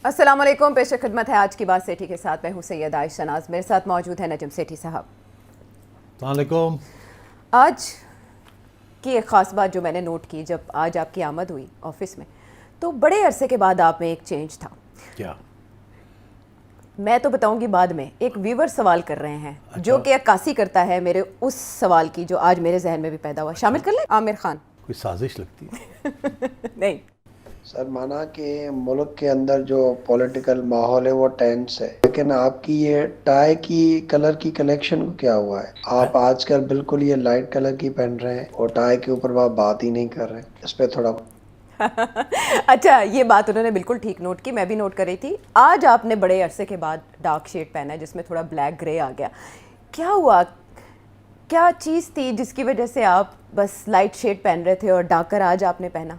السلام علیکم، پیش خدمت ہے آج کی بات سیٹھی کے ساتھ. میں ہوں سید عائشہ ناز، میرے ساتھ موجود ہے نجم سیٹھی صاحب. السلام علیکم. آج کی ایک خاص بات جو میں نے نوٹ کی جب آج آپ کی آمد ہوئی آفس میں، تو بڑے عرصے کے بعد آپ میں ایک چینج تھا. کیا؟ میں تو بتاؤں گی بعد میں. ایک ویور سوال کر رہے ہیں جو کہ عکاسی کرتا ہے میرے اس سوال کی جو آج میرے ذہن میں بھی پیدا ہوا. شامل کر لیں عامر خان. کوئی سازش لگتی ہے؟ نہیں سر، مانا کہ ملک کے اندر جو پولیٹیکل ماحول ہے وہ ٹینس ہے، لیکن آپ کی یہ ٹائی کی کلر کی کلیکشن کو کیا ہوا ہے؟ آپ آج کل بالکل یہ لائٹ کلر کی پہن رہے ہیں اور ٹائی کے اوپر آپ بات ہی نہیں کر رہے ہیں. اس پہ تھوڑا اچھا، یہ بات انہوں نے بالکل ٹھیک نوٹ کی، میں بھی نوٹ کر رہی تھی. آج آپ نے بڑے عرصے کے بعد ڈارک شیڈ پہنا ہے جس میں تھوڑا بلیک گرے آ گیا. کیا ہوا؟ کیا چیز تھی جس کی وجہ سے آپ بس لائٹ شیڈ پہن رہے تھے اور ڈارکر آج آپ نے پہنا؟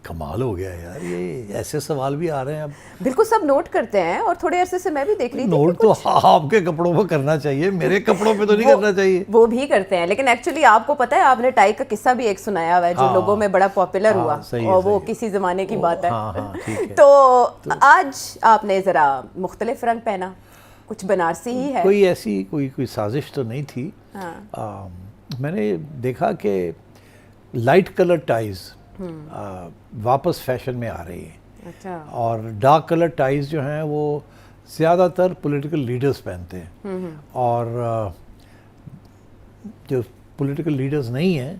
کمال ہو گیا یار، یہ ایسے سوال بھی آ رہے ہیں اب. بالکل سب نوٹ کرتے ہیں اور تھوڑے عرصے سے میں بھی دیکھ رہی تھی. نوٹ تو آپ کے کپڑوں پہ کرنا چاہیے، میرے کپڑوں پہ تو نہیں کرنا چاہیے. وہ بھی کرتے ہیں، لیکن ایکچولی آپ کو پتہ ہے آپ نے ٹائی کا قصہ بھی ایک سنایا ہوا ہے جو لوگوں میں بڑا پاپولر ہوا، اور وہ کسی زمانے کی بات ہے. تو آج آپ نے ذرا مختلف رنگ پہنا، کچھ بنارسی ہی ہے. کوئی ایسی کوئی سازش تو نہیں تھی. میں نے دیکھا کہ لائٹ کلر ٹائز واپس فیشن میں آ رہی ہیں. اچھا. اور ڈارک کلر ٹائز جو ہیں وہ زیادہ تر پولیٹیکل لیڈرز پہنتے ہیں، اور جو پولیٹیکل لیڈرز نہیں ہیں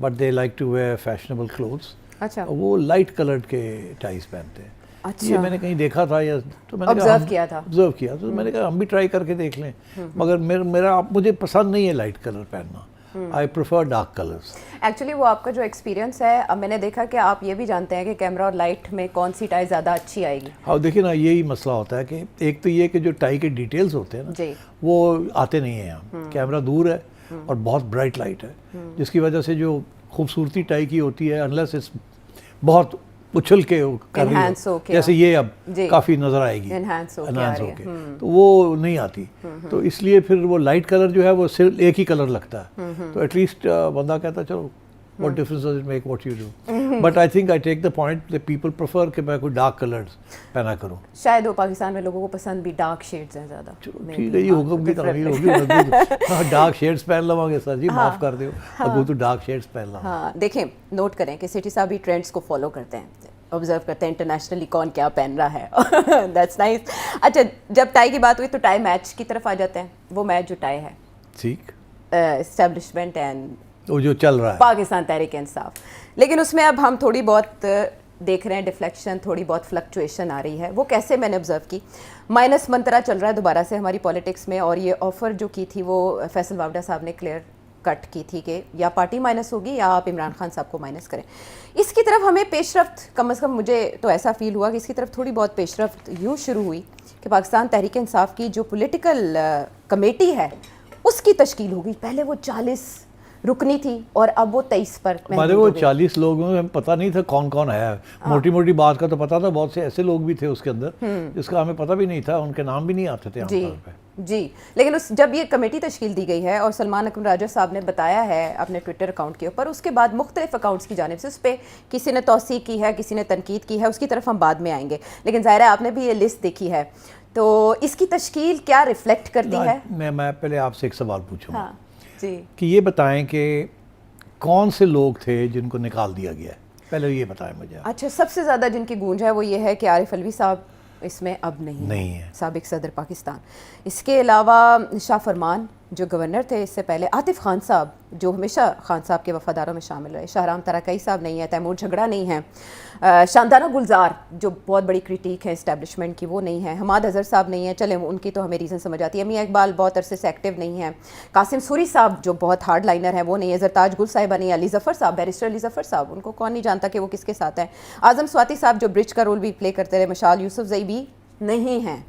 but they like to wear fashionable clothes, اچھا، وہ لائٹ کلرڈ کے ٹائز پہنتے ہیں. یہ میں نے کہیں دیکھا تھا یا تو میں نے آبزرو کیا تھا، تو میں نے کہا ہم بھی ٹرائی کر کے دیکھ لیں. مگر مجھے پسند نہیں ہے لائٹ کلر پہننا. I prefer dark colors. Actually وہ آپ کا جو ایکسپیرینس ہے، اب میں نے دیکھا کہ آپ یہ بھی جانتے ہیں کہ کیمرہ اور لائٹ میں کون سی ٹائی زیادہ اچھی آئے گی. ہاں دیکھیں نا، یہی مسئلہ ہوتا ہے کہ ایک تو یہ کہ جو ٹائی کے ڈیٹیلز ہوتے ہیں نا وہ آتے نہیں ہیں یہاں. کیمرہ دور ہے اور بہت برائٹ لائٹ ہے، جس کی وجہ سے جو خوبصورتی ٹائی کی ہوتی ہے انلیس اس بہت اچھل کے کر رہی ہو، جیسے یہ اب کافی نظر آئے گی انہانس ہو کے، تو وہ نہیں آتی. تو اس لیے پھر وہ لائٹ کلر جو ہے وہ صرف ایک ہی کلر لگتا ہے. تو ایٹ لیسٹ بندہ کہتا چلو what difference does it make what you do. But I think I take the point that people prefer کہ میں کوئی ڈارک کلرز پہنا کروں. شاید وہ پاکستان میں لوگوں کو پسند بھی ڈارک شیڈز ہیں زیادہ. ٹھیک ہے، یہ حکم کی تعمیر ہوگی. ڈارک شیڈز پہن لوں گے سر جی، معاف کر دیو، ابو تو ڈارک شیڈز پہن لوں. ہاں دیکھیں، نوٹ کریں کہ سیٹھی صاحب بھی ٹرینڈس کو فالو کرتے ہیں، آبزرو کرتے ہیں انٹرنیشنلی کون کیا پہن رہا ہے. That's nice. اچھا، جب ٹائی کی بات ہوئی تو ٹائی میچ کی طرف آ جاتے ہیں. وہ میچ جو ٹائی ہے ٹھیک، اسٹیبلشمنٹ اینڈ وہ جو چل رہا ہے پاکستان تحریک انصاف، لیکن اس میں اب ہم تھوڑی بہت دیکھ رہے ہیں ڈیفلیکشن، تھوڑی بہت فلکچویشن آ رہی ہے. وہ کیسے؟ میں نے آبزرو کی، مائنس منترا چل رہا ہے دوبارہ سے ہماری پالیٹکس میں. اور یہ آفر جو کی تھی وہ فیصل واوڈا صاحب نے کلیئر کٹ کی تھی کہ یا پارٹی مائنس ہوگی یا آپ عمران خان صاحب کو مائنس کریں. اس کی طرف ہمیں پیش رفت، کم از کم مجھے تو ایسا فیل ہوا کہ اس کی طرف تھوڑی بہت پیش رفت یوں شروع ہوئی کہ پاکستان تحریک انصاف کی جو پولیٹیکل کمیٹی ہے اس کی تشکیل ہوگی. پہلے وہ 40 رکنی تھی اور اب وہ 23 پر. ہمارے وہ 40 لوگوں میں پتہ نہیں تھا کون کون ہے. موٹی موٹی بات کا تو پتہ تھا، بہت سے ایسے لوگ بھی تھے اس کے اندر جس کا ہمیں پتہ بھی نہیں تھا، ان کے نام بھی نہیں آتے تھے عام طور پہ. جی، لیکن جب یہ کمیٹی تشکیل دی گئی ہے اور سلمان اکرم راجہ صاحب نے بتایا ہے اپنے ٹویٹر اکاؤنٹ کے اوپر، اس کے بعد مختلف اکاؤنٹس کی جانب سے اس پہ کسی نے توثیق کی ہے، کسی نے تنقید کی ہے، اس کی طرف ہم بعد میں آئیں گے. لیکن ظاہر ہے آپ نے بھی یہ لسٹ دیکھی ہے، تو اس کی تشکیل کیا ریفلیکٹ کرتی ہے؟ میں پہلے آپ سے ایک سوال پوچھوں ہاں جی، کہ یہ بتائیں کہ کون سے لوگ تھے جن کو نکال دیا گیا ہے، پہلے یہ بتائیں مجھے. اچھا، سب سے زیادہ جن کی گونج ہے وہ یہ ہے کہ عارف الوی صاحب اس میں اب نہیں ہے، سابق صدر پاکستان. اس کے علاوہ شاہ فرمان جو گورنر تھے اس سے پہلے، عاطف خان صاحب جو ہمیشہ خان صاحب کے وفاداروں میں شامل رہے، شاہرام تراکائی صاحب نہیں ہے، تیمور جھگڑا نہیں ہے، شاندانہ گلزار جو بہت بڑی کرٹیک ہے اسٹیبلشمنٹ کی وہ نہیں ہے، حماد اظہر صاحب نہیں ہے، چلیں ان کی تو ہمیں ریزن سمجھ آتی ہے، میاں اقبال بہت عرصے سے ایکٹیو نہیں ہے، قاسم سوری صاحب جو بہت ہارڈ لائنر ہیں وہ نہیں ہے، زرتاج گل صاحبہ نہیں ہے، علی ظفر صاحب، بیرسٹر علی ظفر صاحب ان کو کون نہیں جانتا کہ وہ کس کے ساتھ ہیں، اعظم سواتی صاحب جو برج کا رول بھی پلے کرتے رہے، مشال یوسف زئی بھی نہیں ہیں.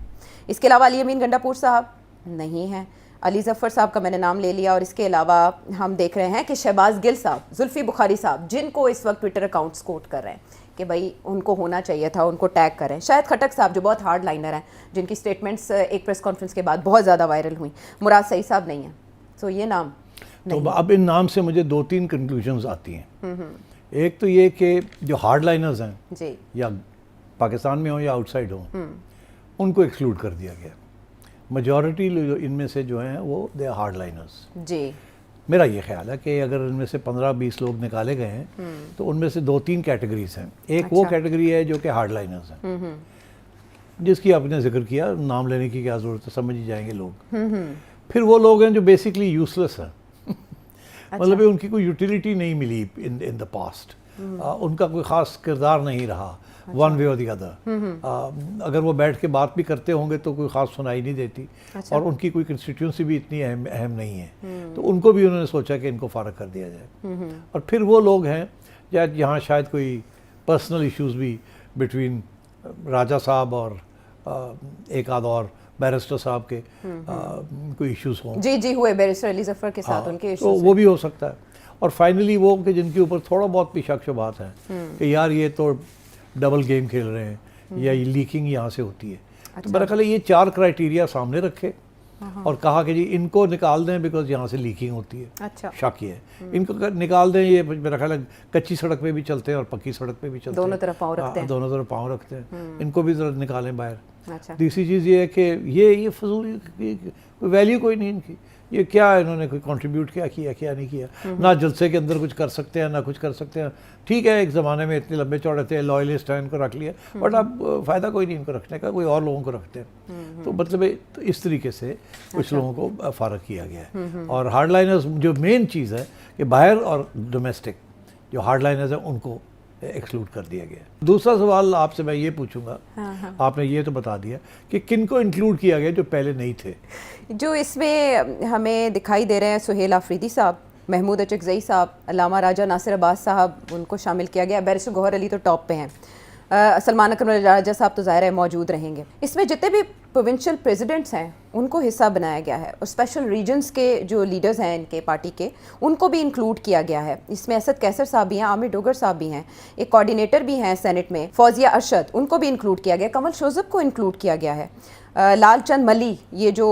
اس کے علاوہ علی امین گنڈا پور صاحب نہیں ہیں، علی ظفر صاحب کا میں نے نام لے لیا. اور اس کے علاوہ ہم دیکھ رہے ہیں کہ شہباز گل صاحب، زلفی بخاری صاحب جن کو اس وقت ٹویٹر اکاؤنٹس کوٹ کر رہے ہیں کہ بھائی ان کو ہونا چاہیے تھا، ان کو ٹیگ کریں. شاہد خٹک صاحب جو بہت ہارڈ لائنر ہیں جن کی سٹیٹمنٹس ایک پریس کانفرنس کے بعد بہت زیادہ وائرل ہوئیں. مراد سعید صاحب نہیں ہیں. سو یہ نام تو اب ان نام سے مجھے 2-3 کنکلوژنز آتی ہیں. ایک تو یہ کہ جو ہارڈ لائنرز ہیں جی یا پاکستان میں ہوں یا آؤٹ سائڈ ہوں ان کو ایکسکلوڈ کر دیا گیا. میجورٹی ان میں سے جو ہیں وہ دے آر ہارڈ لائنرز. جی میرا یہ خیال ہے کہ اگر ان میں سے 15-20 لوگ نکالے گئے ہیں تو ان میں سے 2-3 کیٹیگریز ہیں. ایک وہ کیٹیگری ہے جو کہ ہارڈ لائنرز ہیں, جس کی آپ نے ذکر کیا, نام لینے کی کیا ضرورت ہے, سمجھ ہی جائیں گے لوگ. پھر وہ لوگ ہیں جو بیسکلی یوز لیس ہیں, مطلب ان کی کوئی یوٹیلیٹی نہیں ملی ان دا پاسٹ, ان کا کوئی خاص کردار نہیں رہا ون وے اور دی ادر. اگر وہ بیٹھ کے بات بھی کرتے ہوں گے تو کوئی خاص سنائی نہیں دیتی, اور ان کی کوئی کنسٹیٹیوئنسی بھی اتنی اہم نہیں ہے, تو ان کو بھی انہوں نے سوچا کہ ان کو فارغ کر دیا جائے. اور پھر وہ لوگ ہیں جہاں شاید کوئی پرسنل ایشوز بھی بٹوین راجہ صاحب اور ایک آدھ اور بیرسٹر صاحب کے کوئی ایشوز ہوں. جی ہوئے بیرسٹر علی ظفر کے ساتھ ان کے ایشوز, تو وہ بھی ہو سکتا ہے. اور فائنلی وہ کہ جن کے اوپر تھوڑا بہت بھی شک شبہات ہیں کہ یار یہ تو ڈبل گیم کھیل رہے ہیں یا یہ لیکنگ یہاں سے ہوتی ہے, تو میرا خیال ہے یہ 4 کرائٹیریا سامنے رکھے اور کہا کہ جی ان کو نکال دیں بیکاز یہاں سے لیکنگ ہوتی ہے. شک یہ ہے ان کو نکال دیں, یہ میرا خیال ہے کچی سڑک پہ بھی چلتے ہیں اور پکی سڑک پہ بھی چلتے ہیں, دونوں طرف پاؤں رکھتے ہیں, ان کو بھی ذرا نکالیں باہر. دوسری چیز یہ ہے کہ یہ فضول ویلیو کوئی نہیں ان کی, یہ کیا انہوں نے کوئی کنٹریبیوٹ کیا نہیں کیا, نہ جلسے کے اندر کچھ کر سکتے ہیں نہ کچھ کر سکتے ہیں. ٹھیک ہے ایک زمانے میں اتنے لمبے چوڑے تھے, لوائلسٹ ہیں, ان کو رکھ لیا, بٹ اب فائدہ کوئی نہیں ان کو رکھنے کا, کوئی اور لوگوں کو رکھتے ہیں. تو مطلب اس طریقے سے کچھ لوگوں کو فارغ کیا گیا ہے. اور ہارڈ لائنرز جو مین چیز ہے کہ باہر اور ڈومیسٹک جو ہارڈ لائنرز ہیں ان کو ایکسکلوڈ کر دیا گیا. دوسرا سوال آپ سے میں یہ پوچھوں گا, آپ نے یہ تو بتا دیا کہ کن کو انکلوڈ کیا گیا جو پہلے نہیں تھے. جو اس میں ہمیں دکھائی دے رہے ہیں سہیل آفریدی صاحب, محمود اچکزئی صاحب, علامہ راجہ ناصر عباس صاحب, ان کو شامل کیا گیا. بیرسٹر گوہر علی تو ٹاپ پہ ہیں, سلمان اکرم راجہ صاحب تو ظاہر ہے موجود رہیں گے. اس میں جتنے بھی پروونشل پریزیڈنٹس ہیں ان کو حصہ بنایا گیا ہے, اور اسپیشل ریجنز کے جو لیڈرز ہیں ان کے پارٹی کے, ان کو بھی انکلوڈ کیا گیا ہے. اس میں اسد کیسر صاحب بھی ہیں, عامر ڈوگر صاحب بھی ہیں, ایک کوارڈینیٹر بھی ہیں سینٹ میں فوزیہ ارشد, ان کو بھی انکلوڈ کیا گیا. کمل شوذب کو انکلوڈ کیا گیا ہے. لال چند ملی یہ جو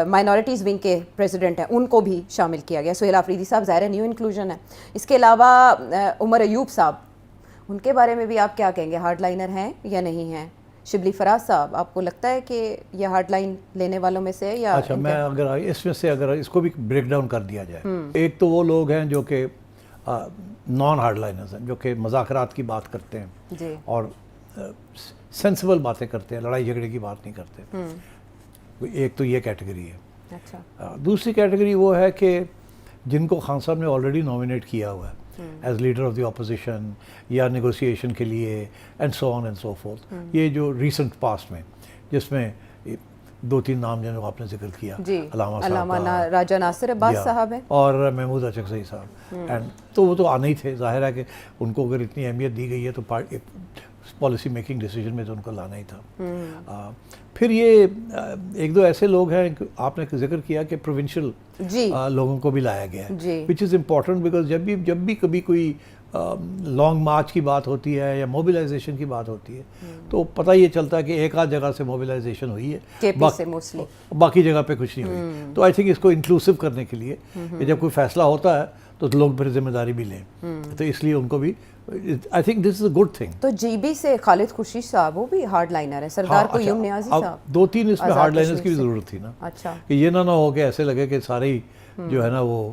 مائنورٹیز ونگ کے پریزیڈنٹ ہیں ان کو بھی شامل کیا گیا. سہیل آفریدی صاحب ظاہر نیو انکلوژن ہے. اس کے علاوہ عمر ایوب صاحب, ان کے بارے میں بھی آپ کیا کہیں گے, ہارڈ لائنر ہیں یا نہیں ہیں؟ شبلی فراز صاحب, آپ کو لگتا ہے کہ یہ ہارڈ لائن لینے والوں میں سے یا؟ اچھا, میں اگر اس میں سے اگر اس کو بھی بریک ڈاؤن کر دیا جائے, ایک تو وہ لوگ ہیں جو کہ نان ہارڈ لائنرز ہیں, جو کہ مذاکرات کی بات کرتے ہیں اور سینسیبل باتیں کرتے ہیں, لڑائی جھگڑے کی بات نہیں کرتے. ایک تو یہ کیٹیگری ہے. دوسری کیٹیگری وہ ہے کہ جن کو خان صاحب نے آلریڈی نامینیٹ کیا ہوا ہے as leader of the opposition یا نیگوسیشن کے لیے and so on and so forth. یہ جو ریسنٹ پاسٹ میں جس میں 2-3 نام جنہوں آپ نے ذکر کیا, علامہ راجہ ناصر عباس صاحب ہیں اور محمود اچکزئی صاحب, اینڈ تو وہ تو آنے ہی تھے. ظاہر ہے کہ ان کو اگر اتنی اہمیت دی گئی ہے تو پالیسی میکنگ ڈیسیجن میں تو ان کو لانا ہی تھا. پھر یہ 1-2 ایسے لوگ ہیں, آپ نے ذکر کیا کہ پروونشل لوگوں کو بھی لایا گیا ہے, وچ از امپورٹنٹ بیکاز جب بھی کبھی کوئی لانگ مارچ کی بات ہوتی ہے یا موبلائزیشن کی بات ہوتی ہے تو پتہ یہ چلتا ہے کہ ایک آدھ جگہ سے موبلائزیشن ہوئی ہے, باقی جگہ پہ کچھ نہیں ہوئی. تو آئی تھنک اس کو انکلوسیو کرنے کے لیے کہ جب کوئی فیصلہ ہوتا ہے تو لوگ پھر ذمہ داری بھی لیں, تو اس لیے ان کو بھی I think this is a good thing. تو جی بی سے خالد خورشید صاحب وہ بھی ہارڈ لائنر ہے, سردار قیوم نیازی صاحب. 2-3 اس میں ہارڈ لائنرز کی بھی ضرورت تھی نا, کہ یہ نہ ہو کہ ایسے لگے کہ سارے ہی جو ہے نا وہ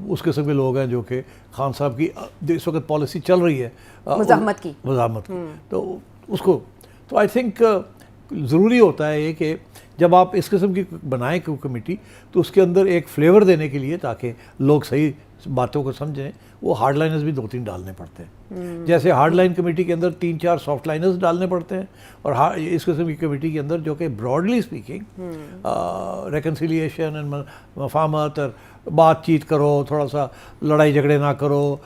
اس قسم کے لوگ ہیں جو کہ خان صاحب کی اس وقت پالیسی چل رہی ہے مزاحمت کی, تو اس کو تو آئی تھنک ضروری ہوتا ہے یہ کہ جب آپ اس قسم کی بنائیں کمیٹی تو اس کے اندر ایک فلیور دینے کے لیے تاکہ لوگ صحیح باتوں کو سمجھیں, وہ ہارڈ لائنرز بھی 2-3 ڈالنے پڑتے ہیں. جیسے ہارڈ لائن کمیٹی کے اندر 3-4 سافٹ لائنرز ڈالنے پڑتے ہیں, اور اس قسم کی کمیٹی کے اندر جو کہ براڈلی اسپیکنگ ریکنسیلیشن اینڈ مفاہمت اور بات چیت کرو, تھوڑا سا لڑائی جھگڑے نہ کرو,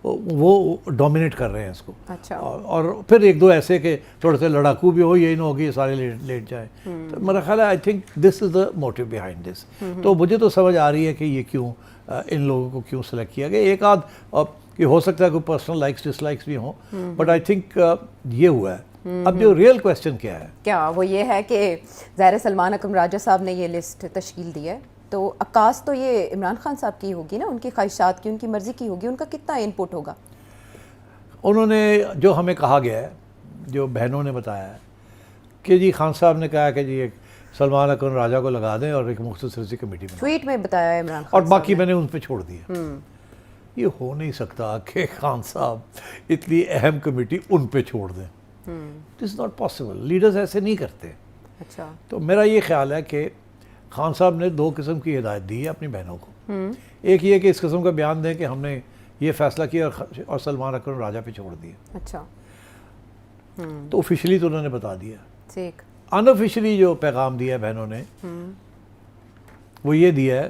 وہ ڈومینیٹ کر رہے ہیں اس کو. اور پھر 1-2 ایسے کہ تھوڑے سے لڑاکو بھی ہو, یہی نہ ہوگی سارے لیٹ جائیں. تو میرا خیال ہے I think this is the motive behind this. تو مجھے تو سمجھ آ رہی ہے کہ یہ کیوں ان لوگوں کو کیوں سلیکٹ کیا گیا. ایک آدھ کہ ہو سکتا ہے کوئی پرسنل لائکس ڈس لائکس بھی ہوں, بٹ آئی تھنک یہ ہوا ہے. اب جو ریئل کویسچن کیا ہے, کیا وہ یہ ہے کہ ظاہر سلمان اکرم راجہ صاحب نے یہ لسٹ تشکیل دی ہے, تو عکاس تو یہ عمران خان صاحب کی ہوگی نا, ان کی خواہشات کی, ان کی مرضی کی ہوگی, ان کا کتنا ان پٹ ہوگا؟ انہوں نے جو ہمیں کہا گیا ہے جو بہنوں نے بتایا ہے کہ جی خان صاحب نے کہا کہ جی ایک سلمان اکرم راجہ کو لگا دیں اور ایک مختصر سی کمیٹی بنا، ٹویٹ میں بتایا ہے عمران خان اور باقی میں نے ان پہ چھوڑ دیا. یہ ہو نہیں سکتا کہ خان صاحب اتنی اہم کمیٹی ان پہ چھوڑ دیں. It is not possible. Leaders ایسے نہیں کرتے. اچھا. تو میرا یہ خیال ہے کہ خان صاحب نے 2 قسم کی ہدایت دی ہے اپنی بہنوں کو. ایک یہ کہ اس قسم کا بیان دیں کہ ہم نے یہ فیصلہ کیا اور سلمان اکرم راجہ پہ چھوڑ دیا. اچھا. تو آفیشلی تو انہوں نے بتا دیا. ٹھیک. ان آفیشلی جو پیغام دیا ہے بہنوں نے وہ یہ دیا ہے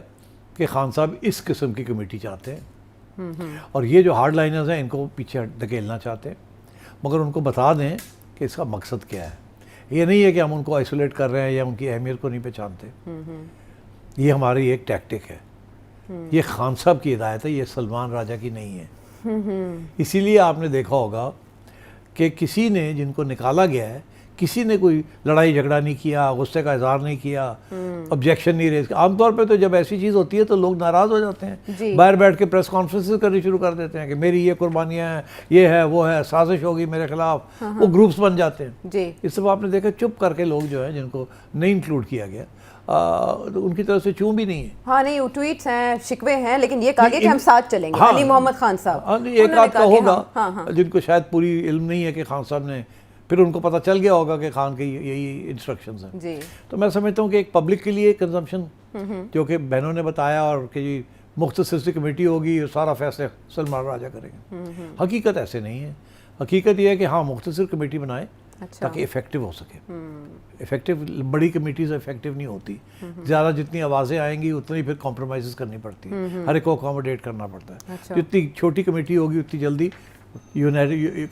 کہ خان صاحب اس قسم کی کمیٹی چاہتے ہیں اور یہ جو ہارڈ لائنرز ہیں ان کو پیچھے دھکیلنا چاہتے ہیں، مگر ان کو بتا دیں کہ اس کا مقصد کیا ہے. یہ نہیں ہے کہ ہم ان کو آئسولیٹ کر رہے ہیں یا ان کی اہمیت کو نہیں پہچانتے. یہ ہماری ایک ٹیکٹک ہے. یہ خان صاحب کی ہدایت ہے، یہ سلمان راجہ کی نہیں ہے. اسی لیے آپ نے دیکھا ہوگا کہ کسی نے جن کو نکالا گیا ہے کسی نے کوئی لڑائی جھگڑا نہیں کیا، غصے کا اظہار نہیں کیا، آبجیکشن نہیں ریز کیا. عام طور پہ تو جب ایسی چیز ہوتی ہے تو لوگ ناراض ہو جاتے ہیں، باہر بیٹھ کے پریس کانفرنسز کرنی شروع کر دیتے ہیں کہ میری یہ قربانیاں ہیں، یہ ہے وہ ہے، سازش ہوگی میرے خلاف. وہ گروپس بن جاتے ہیں. اس سے آپ نے دیکھا چپ کر کے لوگ جو ہیں جن کو نہیں انکلوڈ کیا گیا ان کی طرف سے چوں بھی نہیں ہے. ہاں نہیں، ٹویٹس ہیں، شکوے ہیں، لیکن یہ کہا گیا کہ ہم ساتھ چلیں گے. علی محمد خان صاحب ایک آدھ کا ہوگا جن کو شاید پوری علم نہیں ہے کہ خان صاحب نے، پھر ان کو پتہ چل گیا ہوگا کہ خان کے یہی انسٹرکشنز ہیں. تو میں سمجھتا ہوں کہ ایک پبلک کے لیے کنزمپشن جو کہ بہنوں نے بتایا اور کہ جی مختصر سی کمیٹی ہوگی اور سارا فیصلہ سلمان راجہ کریں گے. حقیقت ایسے نہیں ہے. حقیقت یہ ہے کہ ہاں مختصر کمیٹی بنائیں تاکہ افیکٹو ہو سکے. افیکٹو بڑی کمیٹیز افیکٹو نہیں ہوتی. زیادہ جتنی آوازیں آئیں گی اتنی پھر کمپرومائزز کرنی پڑتی ہیں، ہر ایک کو اکوموڈیٹ کرنا پڑتا ہے. جتنی چھوٹی کمیٹی ہوگی اتنی جلدی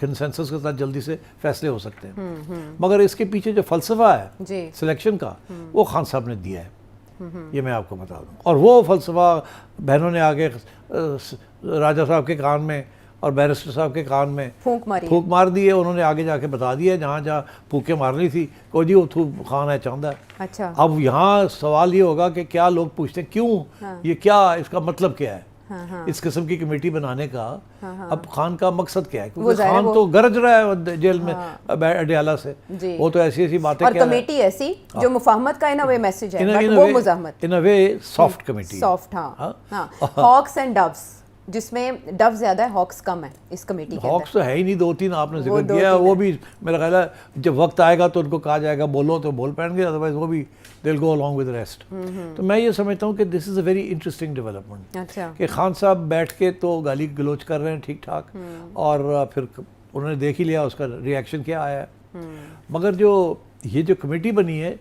کنسنسس کے ساتھ جلدی سے فیصلے ہو سکتے ہیں. مگر اس کے پیچھے جو فلسفہ ہے سلیکشن کا وہ خان صاحب نے دیا ہے، یہ میں آپ کو بتا دوں. اور وہ فلسفہ بہنوں نے آگے راجہ صاحب کے کان میں اور بیرسٹر صاحب کے کان میں پھونک مار دی ہے. انہوں نے آگے جا کے بتا دیا جہاں جہاں پھونکیں مارنی تھی کہ جی وہ خان ہے چاندہ ہے. اب یہاں سوال یہ ہوگا کہ کیا لوگ پوچھتے ہیں کیوں، یہ کیا اس کا مطلب کیا ہے اس قسم کی کمیٹی بنانے کا. اب خان کا مقصد کیا ہے؟ کیونکہ خان تو گرج رہا ہے جیل میں اڈیالہ سے. وہ تو ایسی ایسی باتیں اور کمیٹی ایسی جو مفاہمت کا ان اے میسج ہے، وہ مزاحمت ان اے وے سافٹ کمیٹی، سافٹ. ہاں ہاکس اینڈ ڈوز، جس میں ڈو زیادہ ہے ہاکس کم ہے اس کمیٹی کے. ہاکس تو ہے ہی نہیں، 2-3 آپ نے ذکر کیا. وہ بھی میرا خیال ہے جب وقت آئے گا تو ان کو کہا جائے گا بولو تو بول پائیں گے، ادروائز وہ بھی they'll go along with the rest. تو میں یہ سمجھتا ہوں کہ this is a very interesting development کہ خان صاحب بیٹھ کے تو گالی گلوچ کر رہے ہیں ٹھیک ٹھاک، اور پھر انہوں نے دیکھ ہی لیا اس کا ریئیکشن کیا آیا ہے. مگر جو یہ جو کمیٹی بنی ہے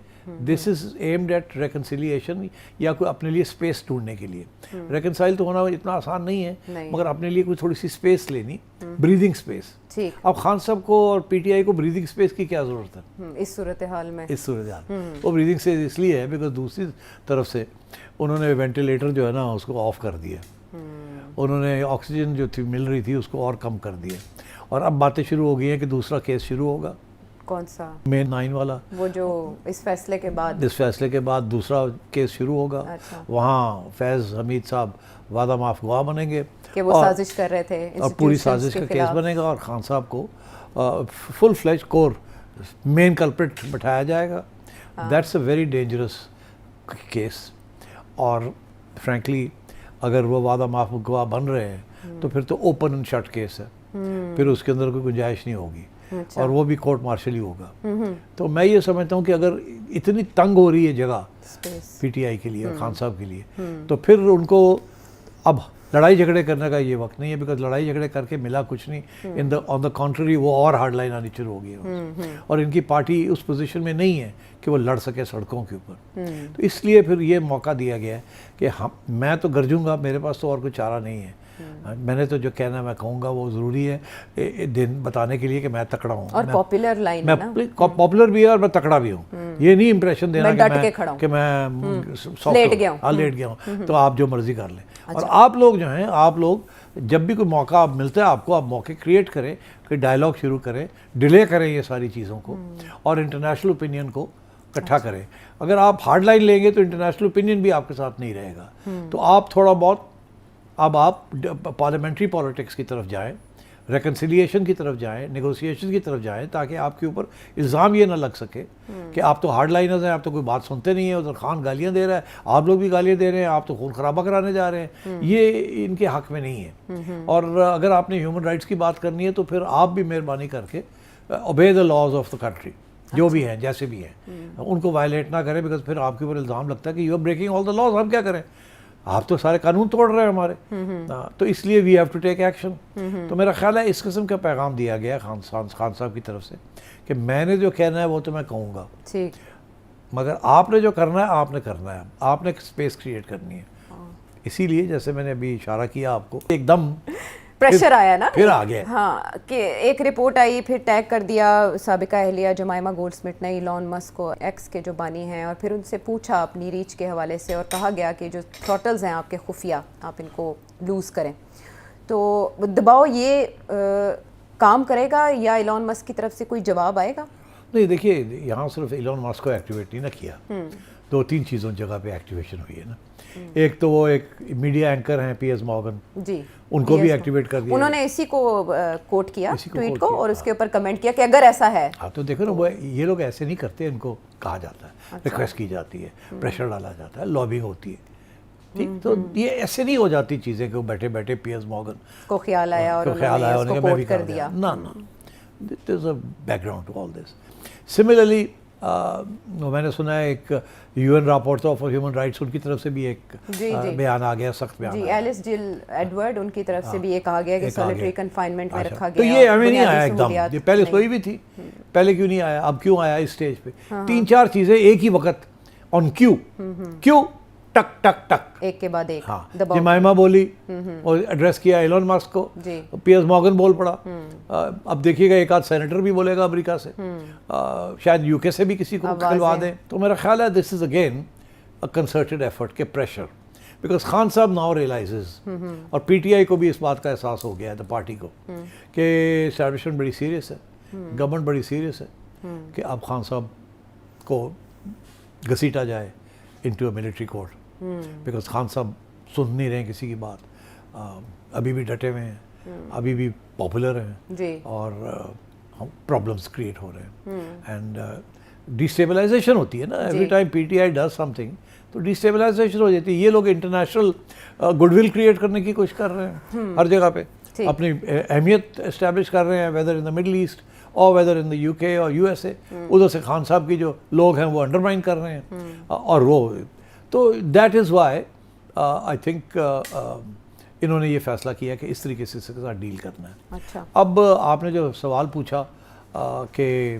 this is aimed at reconciliation, یا کوئی اپنے لیے اسپیس ڈھونڈنے کے لیے. ریکنسائل تو ہونا اتنا آسان نہیں ہے، مگر اپنے لیے کوئی تھوڑی سی اسپیس لینی، بریدنگ اسپیس. اب خان صاحب کو اور پی ٹی آئی کو بریدنگ اسپیس کی کیا ضرورت ہے اس صورتحال میں؟ اس صورتحال وہ بریدنگ اسپیس اس لیے ہے بیکاز دوسری طرف سے انہوں نے وینٹیلیٹر جو ہے نا اس کو آف کر دیا. انہوں نے آکسیجن جو تھی مل رہی تھی اس کو اور کم کر دیا. اور اب باتیں شروع ہو گئی ہیں کہ دوسرا کیس شروع ہوگا. کون سا؟ مین 9 والا، وہ جو اس فیصلے کے بعد دوسرا کیس شروع ہوگا. وہاں فیض حمید صاحب وعدہ معاف گواہ بنیں گے کہ وہ سازش کر رہے تھے، اور پوری سازش کا کیس بنے گا، اور خان صاحب کو فل فلیج کور مین کلپریٹ بٹھایا جائے گا. That's a very dangerous case. اور فرینکلی اگر وہ وعدہ معاف گواہ بن رہے ہیں تو پھر تو اوپن اینڈ شٹ کیس ہے، پھر اس کے اندر کوئی گنجائش نہیں ہوگی، اور وہ بھی کورٹ مارشل ہی ہوگا. تو میں یہ سمجھتا ہوں کہ اگر اتنی تنگ ہو رہی ہے جگہ پی ٹی آئی کے لیے اور خان صاحب کے لیے، تو پھر ان کو اب لڑائی جھگڑے کرنے کا یہ وقت نہیں ہے، بیکاز لڑائی جھگڑے کر کے ملا کچھ نہیں. آن دا کانٹری وہ اور ہارڈ لائن آنی شروع ہو گئی ہے، اور ان کی پارٹی اس پوزیشن میں نہیں ہے کہ وہ لڑ سکے سڑکوں کے اوپر. تو اس لیے پھر یہ موقع دیا گیا ہے کہ میں تو گرجوں گا، میرے پاس تو اور کوئی چارہ نہیں ہے. میں نے تو جو کہنا میں کہوں گا وہ ضروری ہے دن بتانے کے لیے کہ میں تکڑا ہوں، اور پاپولر لائن میں پاپولر بھی ہے اور میں تکڑا بھی ہوں. یہ نہیں امپریشن دینا کہ میں لیٹ گیا ہوں تو آپ جو مرضی کر لیں. اور آپ لوگ جو ہیں، آپ لوگ جب بھی کوئی موقع ملتا ہے آپ کو، آپ موقع کریٹ کریں کہ ڈائلاگ شروع کریں، ڈیلے کریں یہ ساری چیزوں کو، اور انٹرنیشنل اوپینین کو اکٹھا کریں. اگر آپ ہارڈ لائن لیں گے تو انٹرنیشنل اوپینین بھی آپ کے ساتھ نہیں رہے گا. تو آپ تھوڑا بہت اب آپ پارلیمنٹری پالیٹکس کی طرف جائیں، ریکنسیلیشن کی طرف جائیں, نیگوسیشن کی طرف جائیں, تاکہ آپ کے اوپر الزام یہ نہ لگ سکے کہ آپ تو ہارڈ لائنرز ہیں, آپ تو کوئی بات سنتے نہیں ہیں, ادھر خان گالیاں دے رہا ہے, آپ لوگ بھی گالیاں دے رہے ہیں, آپ تو خون خرابہ کرانے جا رہے ہیں. یہ ان کے حق میں نہیں ہے. اور اگر آپ نے ہیومن رائٹس کی بات کرنی ہے تو پھر آپ بھی مہربانی کر کے obey the laws of the country, جو بھی ہیں جیسے بھی ہیں, ان کو وائلیٹ نہ کریں, بیکاز پھر آپ کے اوپر الزام لگتا ہے کہ you are breaking all the laws. ہم کیا کریں, آپ تو سارے قانون توڑ رہے ہیں ہمارے. تو اس لیے we have to take action. تو میرا خیال ہے اس قسم کا پیغام دیا گیا خان صاحب کی طرف سے کہ میں نے جو کہنا ہے وہ تو میں کہوں گا, مگر آپ نے جو کرنا ہے آپ نے کرنا ہے, آپ نے اسپیس کریٹ کرنی ہے. اسی لیے جیسے میں نے ابھی اشارہ کیا آپ کو, ایک دم پریشر آیا نا, پھر آ گیا. ہاں, کہ ایک رپورٹ آئی, پھر ٹیگ کر دیا سابقہ اہلیہ جمائما گولڈ سمتھ نے ایلون مسک کو, ایکس کے جو بانی ہیں, اور پھر ان سے پوچھا اپنی ریچ کے حوالے سے, اور کہا گیا کہ جو تھروٹلز ہیں آپ کے خفیہ, آپ ان کو لوز کریں. تو دباؤ یہ کام کرے گا یا ایلون مسک کی طرف سے کوئی جواب آئے گا؟ نہیں, دیکھیے یہاں صرف ایلون مسک کو ایکٹیویٹ نہیں نہ کیا, 2-3 چیزوں جگہ پہ ایکٹیویشن ہوئی ہے نا. ایک تو وہ ایک میڈیا اینکر ہیں پی ایس مارگن, جی, ان کو بھی ایکٹیویٹ کر دیا. انہوں نے اسی کو کوٹ کیا ٹویٹ کو, اور اس کے اوپر کمنٹ کیا کہ اگر ایسا ہے. ہاں, تو دیکھو نا, وہ یہ لوگ ایسے نہیں کرتے, ان کو کہا جاتا ہے, ریکویسٹ کی جاتی ہے, پریشر ڈالا جاتا ہے, لابنگ ہوتی ہے. ٹھیک, تو یہ ایسے نہیں ہو جاتی چیزیں کہ وہ بیٹھے بیٹھے پی ایس مارگن کو خیال آیا اور انہوں نے کوٹ کر دیا. نہ, there is a background to all this. Similarly میں نے سنا ہے ایک U N report of human rights, ان کی طرف سے بھی ایک بیان آ گیا, سخت بیان. جی, ایلس جل ایڈورڈ, ان کی طرف سے بھی یہ کہا گیا کہ سولیٹری کنفائنمنٹ میں رکھا گیا. تو یہ ہمیں نہیں آیا ایک دم, یہ پہلے سوئی بھی تھی, پہلے کیوں نہیں آیا, اب کیوں آیا اس اسٹیج پہ؟ 3-4 چیزیں ایک ہی وقت آن کیوں ٹک ٹک ٹک, ایک کے بعد ایک. ہاں, جمائما بولی اور ایڈریس کیا ایلون مسک کو, پی ایس مارگن بول پڑا. اب دیکھیے گا ایک آدھ سینیٹر بھی بولے گا امریکہ سے, شاید یو کے سے بھی کسی کو کھلوا دیں. تو میرا خیال ہے this is again a concerted effort کے pressure, because Khan Sahab now realises, اور پی ٹی آئی کو بھی اس بات کا احساس ہو گیا ہے, پارٹی کو, کہ اسٹیبلشمنٹ بڑی سیریس ہے, گورنمنٹ بڑی سیریس ہے, کہ اب خان صاحب کو گھسیٹا جائے into a military court. Because Khan صاحب سن نہیں رہے ہیں کسی کی بات, ابھی بھی ڈٹے ہوئے ہیں, ابھی بھی پاپولر ہیں, اور پرابلمس کریٹ ہو رہے ہیں. اینڈ ڈیسٹیبلائزیشن ہوتی ہے نا, every time P T I does some thing تو ڈیسٹیبلائزیشن ہو جاتی ہے. یہ لوگ انٹرنیشنل گڈ ول کریٹ کرنے کی کوشش کر رہے ہیں ہر جگہ پہ, اپنی اہمیت اسٹیبلش کر رہے ہیں, whether in the Middle East اور whether in the U K اور یو ایس اے. ادھر سے خان صاحب کی جو لوگ ہیں وہ انڈرمائن کر رہے ہیں, اور وہ تو that is why I think انہوں نے یہ فیصلہ کیا کہ اس طریقے سے اس کے ساتھ ڈیل کرنا ہے. اچھا, اب آپ نے جو سوال پوچھا کہ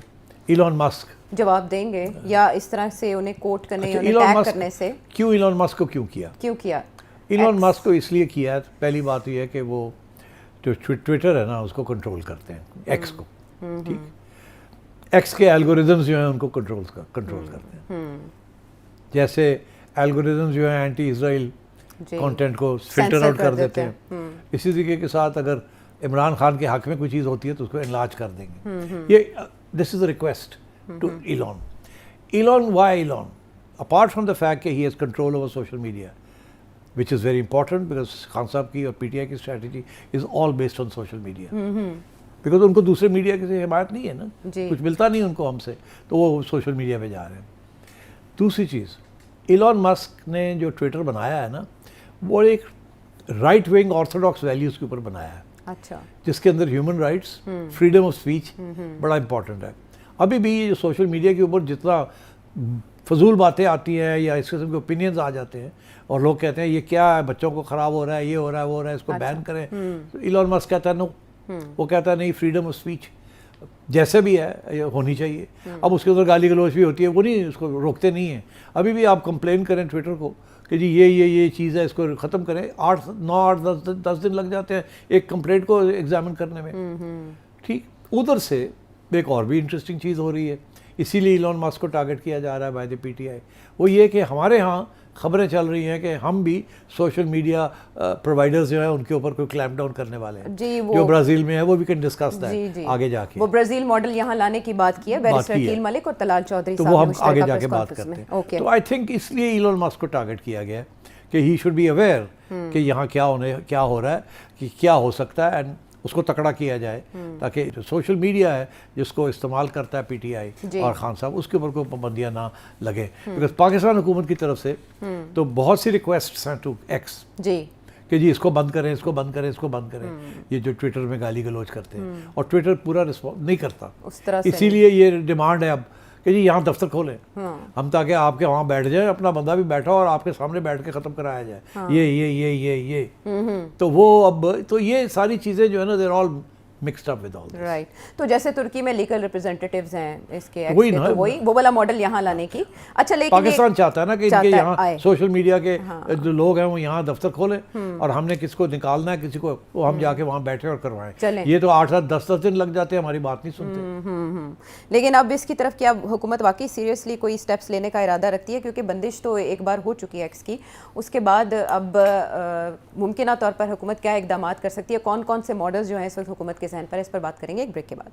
ایلون مسک جواب دیں گے یا اس طرح سے انہیں کوٹ کرنے, انہیں ٹیگ کرنے سے, کیوں ایلون مسک کو کیوں کیا؟ ایلون مسک کو اس لیے کیا ہے, پہلی بات یہ ہے کہ وہ جو ٹویٹر ہے نا اس کو کنٹرول کرتے ہیں, ایکس کو. ٹھیک, ایکس کے الگوریدمز جو ہیں ان کو کنٹرول کرتے ہیں. جیسے الگوریدمز جو ہیں اینٹی اسرائیل کانٹینٹ کو فلٹر آؤٹ کر دیتے ہیں, اسی طریقے کے ساتھ اگر عمران خان کے حق میں کوئی چیز ہوتی ہے تو اس کو انلارج کر دیں گے. یہ this is a request to Elon. Why Elon? Apart from the fact کہ he has control over social media, which is very important, because Khan Sahab کی اور پی ٹی آئی کی strategy is all based on social media, because ان کو دوسرے media کی حمایت نہیں ہے نا, کچھ ملتا نہیں ان کو ہم سے, تو وہ سوشل میڈیا پہ جا رہے ہیں. دوسری چیز, ایلون مسک نے جو ٹویٹر بنایا ہے نا وہ ایک رائٹ ونگ آرتھوڈاکس ویلیوز کے اوپر بنایا ہے. اچھا, جس کے اندر human rights, freedom of speech بڑا امپورٹنٹ ہے. ابھی بھی یہ جو سوشل میڈیا کے اوپر جتنا فضول باتیں آتی ہیں یا اس قسم کے اوپینینز آ جاتے ہیں اور لوگ کہتے ہیں یہ کیا ہے, بچوں کو خراب ہو رہا ہے, یہ ہو رہا ہے, وہ ہو رہا ہے, اس کو بین کریں, ایلون مسک کہتا ہے نو, وہ کہتا ہے نہیں, فریڈم آف اسپیچ جیسے بھی ہے ہونی چاہیے. اب اس کے اندر گالی گلوچ بھی ہوتی ہے, وہ نہیں, اس کو روکتے نہیں ہیں. ابھی بھی آپ کمپلین کریں ٹویٹر کو کہ جی یہ چیز ہے, اس کو ختم کریں, 8-9-10 دن لگ جاتے ہیں ایک کمپلینٹ کو ایگزامن کرنے میں. ٹھیک, ادھر سے ایک اور بھی انٹرسٹنگ چیز ہو رہی ہے, اسی لیے ایلون مسک کو ٹارگٹ کیا جا رہا ہے بائی دی پی ٹی آئی. وہ یہ کہ ہمارے ہاں خبریں چل رہی ہیں کہ ہم بھی سوشل میڈیا پرووائڈرز جو ہیں ان کے اوپر کوئی کلیمپ ڈاؤن کرنے والے ہیں, جو برازیل میں ہے, وہ بھی کین ڈسکس دیٹ آگے جا کے. وہ برازیل ماڈل یہاں لانے کی بات کی ہے بیرسٹر عقیل ملک اور طلال چودھری صاحب نے, تو وہ ہم آگے جا کے بات کرتے ہیں. تو آئی تھنک اس لیے ایلون مسک کو ٹارگٹ کیا گیا ہے کہ ہی شوڈ بی اویئر کہ یہاں کیا ہو رہا ہے, کہ کیا ہو سکتا ہے, اینڈ اس کو تکڑا کیا جائے تاکہ جو سوشل میڈیا ہے جس کو استعمال کرتا ہے پی ٹی آئی اور خان صاحب اس کے اوپر کوئی پابندیاں نہ لگے. بیکاز پاکستان حکومت کی طرف سے تو بہت سی ریکویسٹس ہیں ٹو ایکس کہ جی اس کو بند کریں، اس کو بند کریں، اس کو بند کریں، یہ جو ٹویٹر میں گالی گلوچ کرتے ہیں، اور ٹویٹر پورا رسپانس نہیں کرتا. اسی لیے یہ ڈیمانڈ ہے اب کہ جی یہاں دفتر کھولیں ہم، تاکہ آپ کے وہاں بیٹھ جائیں، اپنا بندہ بھی بیٹھا اور آپ کے سامنے بیٹھ کے ختم کرایا جائے یہ تو وہ اب تو یہ ساری چیزیں جو ہے نا دیر آل mixed up with all this. Right. تو جیسے ترکی میں لیگل ریپرزینٹیٹیوز ہیں اس کے وہی وہ والا ماڈل یہاں لانے کی. اچھا لیکن پاکستان چاہتا ہے نا کہ ان کے یہاں سوشل میڈیا کے جو لوگ ہیں وہ یہاں دفتر کھولیں اور ہم نے کس کو نکالنا ہے کسی کو وہ ہم جا کے وہاں بیٹھے اور کروائیں. یہ تو 8-8 10-10 دن لگ جاتے ہیں، ہماری بات نہیں سنتے. لیکن اب اس کی طرف کیا حکومت واقعی سیریسلی کوئی اسٹیپس لینے کا ارادہ رکھتی ہے؟ کیونکہ بندش تو ایک بار ہو چکی ہے ایکس کی، اس کے بعد اب ممکنہ طور پر حکومت کیا اقدامات کر سکتی ہے؟ کون کون سے ماڈلز جو ہیں اس وقت حکومت کے ذہن پر؟ اس پر بات کریں گے ایک بریک کے بعد.